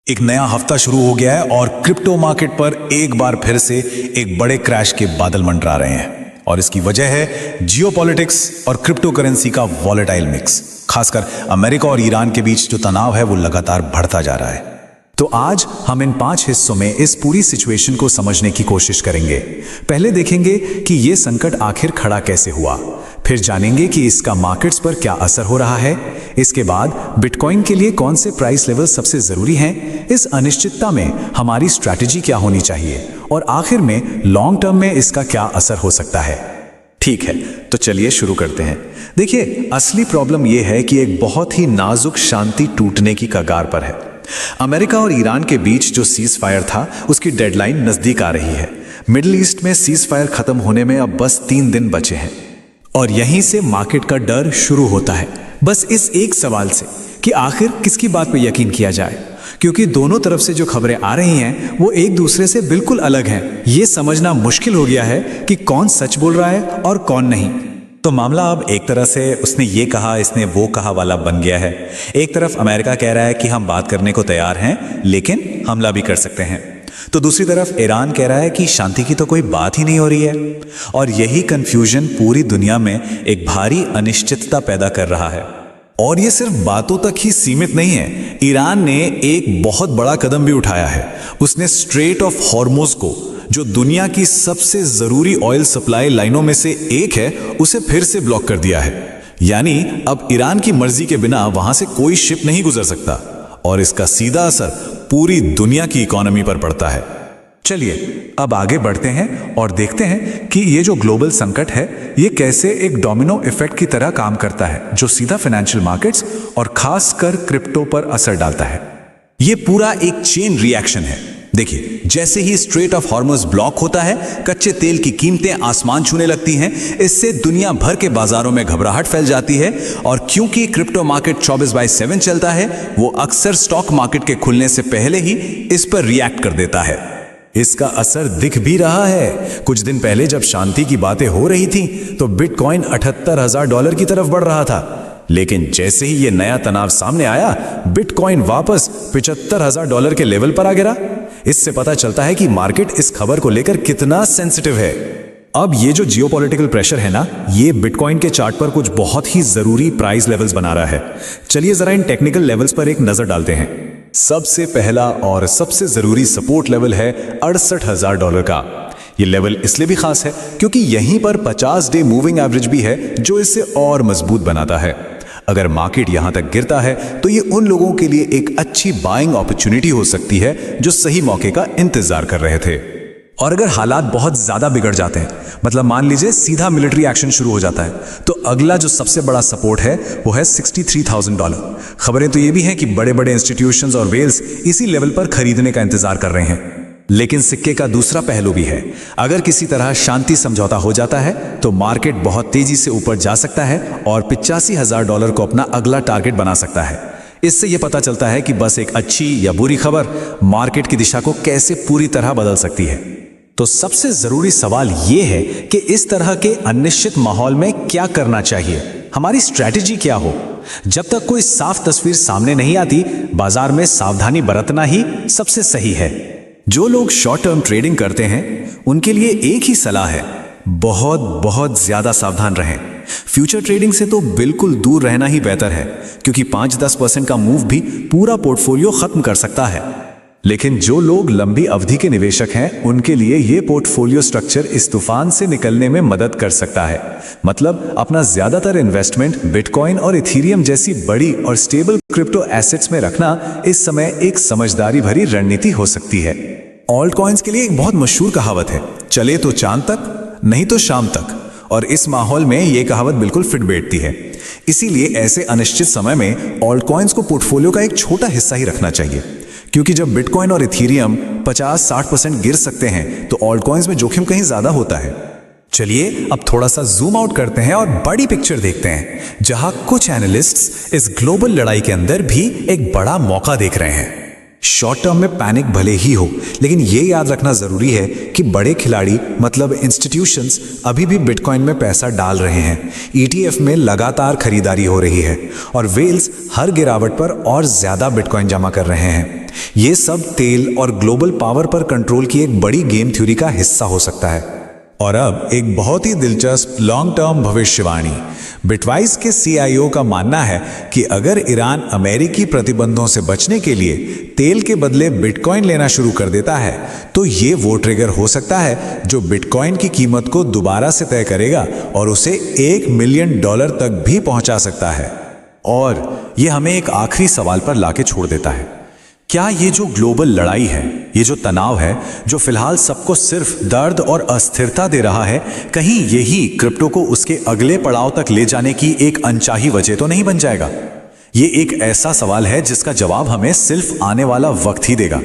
एक नया हफ्ता शुरू हो गया है और क्रिप्टो मार्केट पर एक बार फिर से एक बड़े क्रैश के बादल मंडरा रहे हैं और इसकी वजह है जियोपॉलिटिक्स और क्रिप्टो करेंसी का वॉलेटाइल मिक्स। खासकर अमेरिका और ईरान के बीच जो तनाव है वो लगातार बढ़ता जा रहा है। तो आज हम इन 5 हिस्सों में इस पूरी सिचुएशन को समझने की कोशिश करेंगे। पहले देखेंगे कि ये संकट आखिर खड़ा कैसे हुआ, फिर जानेंगे कि इसका मार्केट्स पर क्या असर हो रहा है। इसके बाद बिटकॉइन के लिए कौन से प्राइस लेवल सबसे जरूरी हैं, इस अनिश्चितता में हमारी स्ट्रैटेजी क्या होनी चाहिए और आखिर में लॉन्ग टर्म में इसका क्या असर हो सकता है। ठीक है, तो चलिए शुरू करते हैं। देखिए, असली प्रॉब्लम यह है कि एक बहुत ही नाजुक शांति टूटने की कगार पर है। अमेरिका और ईरान के बीच जो सीज फायर था उसकी डेडलाइन नजदीक आ रही है। मिडिल ईस्ट में सीज फायर खत्म होने में अब बस 3 दिन बचे हैं और यहीं से मार्केट का डर शुरू होता है, बस इस एक सवाल से कि आखिर किसकी बात पर यकीन किया जाए, क्योंकि दोनों तरफ से जो खबरें आ रही हैं वो एक दूसरे से बिल्कुल अलग हैं। ये समझना मुश्किल हो गया है कि कौन सच बोल रहा है और कौन नहीं। तो मामला अब एक तरह से उसने ये कहा इसने वो कहा वाला बन गया है। एक तरफ अमेरिका कह रहा है कि हम बात करने को तैयार हैं लेकिन हमला भी कर सकते हैं, तो दूसरी तरफ ईरान कह रहा है कि शांति की तो कोई बात ही नहीं हो रही है। और यही कंफ्यूजन पूरी दुनिया में एक भारी अनिश्चितता पैदा कर रहा है। और ये सिर्फ बातों तक ही सीमित नहीं है, ईरान ने एक बहुत बड़ा कदम भी उठाया है। उसने स्ट्रेट ऑफ हॉर्मुज़ को, जो दुनिया की सबसे जरूरी ऑयल सप्लाई लाइनों में से एक है, उसे फिर से ब्लॉक कर दिया है। यानी अब ईरान की मर्जी के बिना वहां से कोई शिप नहीं गुजर सकता और इसका सीधा असर पूरी दुनिया की इकोनॉमी पर पड़ता है। चलिए अब आगे बढ़ते हैं और देखते हैं कि ये जो ग्लोबल संकट है ये कैसे एक डोमिनो इफेक्ट की तरह काम करता है, जो सीधा फाइनेंशियल मार्केट्स और खासकर क्रिप्टो पर असर डालता है। ये पूरा एक चेन रिएक्शन है। देखिए, जैसे ही स्ट्रेट ऑफ हॉर्मुज़ ब्लॉक होता है, कच्चे तेल की कीमतें आसमान छूने लगती हैं। इससे दुनिया भर के बाजारों में घबराहट फैल जाती है और क्योंकि क्रिप्टो मार्केट 24/7 चलता है, वो अक्सर स्टॉक मार्केट के खुलने से पहले ही इस पर रिएक्ट कर देता है। इसका असर दिख भी रहा है। कुछ दिन पहले जब शांति की बातें हो रही थी तो बिटकॉइन $78,000 की तरफ बढ़ रहा था, लेकिन जैसे ही ये नया तनाव सामने आया, बिटकॉइन वापस $75,000 के लेवल पर आ गिरा। इससे पता चलता है कि मार्केट इस खबर को लेकर कितना सेंसिटिव है। अब ये जो जियोपॉलिटिकल प्रेशर है ना, ये बिटकॉइन के चार्ट पर कुछ बहुत ही जरूरी प्राइस लेवल्स बना रहा है। चलिए जरा इन टेक्निकल लेवल्स पर एक नजर डालते हैं। सबसे पहला और सबसे जरूरी सपोर्ट लेवल है $68,000 का। ये लेवल इसलिए भी खास है क्योंकि यहीं पर 50 डे मूविंग एवरेज भी है, जो इसे और मजबूत बनाता है। अगर मार्केट यहां तक गिरता है तो ये उन लोगों के लिए एक अच्छी बाइंग अपॉर्चुनिटी हो सकती है जो सही मौके का इंतजार कर रहे थे। और अगर हालात बहुत ज्यादा बिगड़ जाते हैं, मतलब मान लीजिए सीधा मिलिट्री एक्शन शुरू हो जाता है, तो अगला जो सबसे बड़ा सपोर्ट है वो है $63,000। खबरें तो ये भी हैं कि बड़े बड़े इंस्टीट्यूशंस और वेल्स इसी लेवल पर खरीदने का इंतजार कर रहे हैं। लेकिन सिक्के का दूसरा पहलू भी है। अगर किसी तरह शांति समझौता हो जाता है तो मार्केट बहुत तेजी से ऊपर जा सकता है और $85,000 को अपना अगला टारगेट बना सकता है। इससे यह पता चलता है कि बस एक अच्छी या बुरी खबर मार्केट की दिशा को कैसे पूरी तरह बदल सकती है। तो सबसे जरूरी सवाल यह है कि इस तरह के अनिश्चित माहौल में क्या करना चाहिए, हमारी स्ट्रैटेजी क्या हो। जब तक कोई साफ तस्वीर सामने नहीं आती, बाजार में सावधानी बरतना ही सबसे सही है। जो लोग शॉर्ट टर्म ट्रेडिंग करते हैं उनके लिए एक ही सलाह है, बहुत बहुत ज्यादा सावधान रहें। फ्यूचर ट्रेडिंग से तो बिल्कुल दूर रहना ही बेहतर है, क्योंकि 5-10% का मूव भी पूरा पोर्टफोलियो खत्म कर सकता है। लेकिन जो लोग लंबी अवधि के निवेशक हैं उनके लिए यह पोर्टफोलियो स्ट्रक्चर इस तूफान से निकलने में मदद कर सकता है। मतलब अपना ज्यादातर इन्वेस्टमेंट बिटकॉइन और इथेरियम जैसी बड़ी और स्टेबल क्रिप्टो एसेट्स में रखना इस समय एक समझदारी भरी रणनीति हो सकती है। ऑल्ट कॉइन्स के लिए एक बहुत मशहूर कहावत है, चले तो चांद तक नहीं तो शाम तक, और इस माहौल में यह कहावत बिल्कुल फिट बैठती है। इसीलिए ऐसे अनिश्चित समय में ऑल्ट कॉइन्स को पोर्टफोलियो का एक छोटा हिस्सा ही रखना चाहिए, क्योंकि जब बिटकॉइन और इथेरियम 50-60% गिर सकते हैं तो ऑल्ट कॉइन्स में जोखिम कहीं ज्यादा होता है। चलिए अब थोड़ा सा जूम आउट करते हैं और बड़ी पिक्चर देखते हैं, जहां कुछ एनालिस्ट्स इस ग्लोबल लड़ाई के अंदर भी एक बड़ा मौका देख रहे हैं। शॉर्ट टर्म में पैनिक भले ही हो, लेकिन ये याद रखना जरूरी है कि बड़े खिलाड़ी मतलब इंस्टीट्यूशंस अभी भी बिटकॉइन में पैसा डाल रहे हैं। ETF में लगातार खरीदारी हो रही है और वेल्स हर गिरावट पर और ज्यादा बिटकॉइन जमा कर रहे हैं। ये सब तेल और ग्लोबल पावर पर कंट्रोल की एक बड़ी गेम थ्योरी का हिस्सा हो सकता है। और अब एक बहुत ही दिलचस्प लॉन्ग टर्म भविष्यवाणी। बिटवाइस के सीईओ का मानना है कि अगर ईरान अमेरिकी प्रतिबंधों से बचने के लिए तेल के बदले बिटकॉइन लेना शुरू कर देता है तो ये वो ट्रिगर हो सकता है जो बिटकॉइन की कीमत को दोबारा से तय करेगा और उसे $1 मिलियन तक भी पहुंचा सकता है। और ये हमें एक आखिरी सवाल पर लाके छोड़ देता है, क्या ये जो ग्लोबल लड़ाई है, ये जो तनाव है, जो फिलहाल सबको सिर्फ दर्द और अस्थिरता दे रहा है, कहीं यही क्रिप्टो को उसके अगले पड़ाव तक ले जाने की एक अनचाही वजह तो नहीं बन जाएगा? ये एक ऐसा सवाल है जिसका जवाब हमें सिर्फ आने वाला वक्त ही देगा।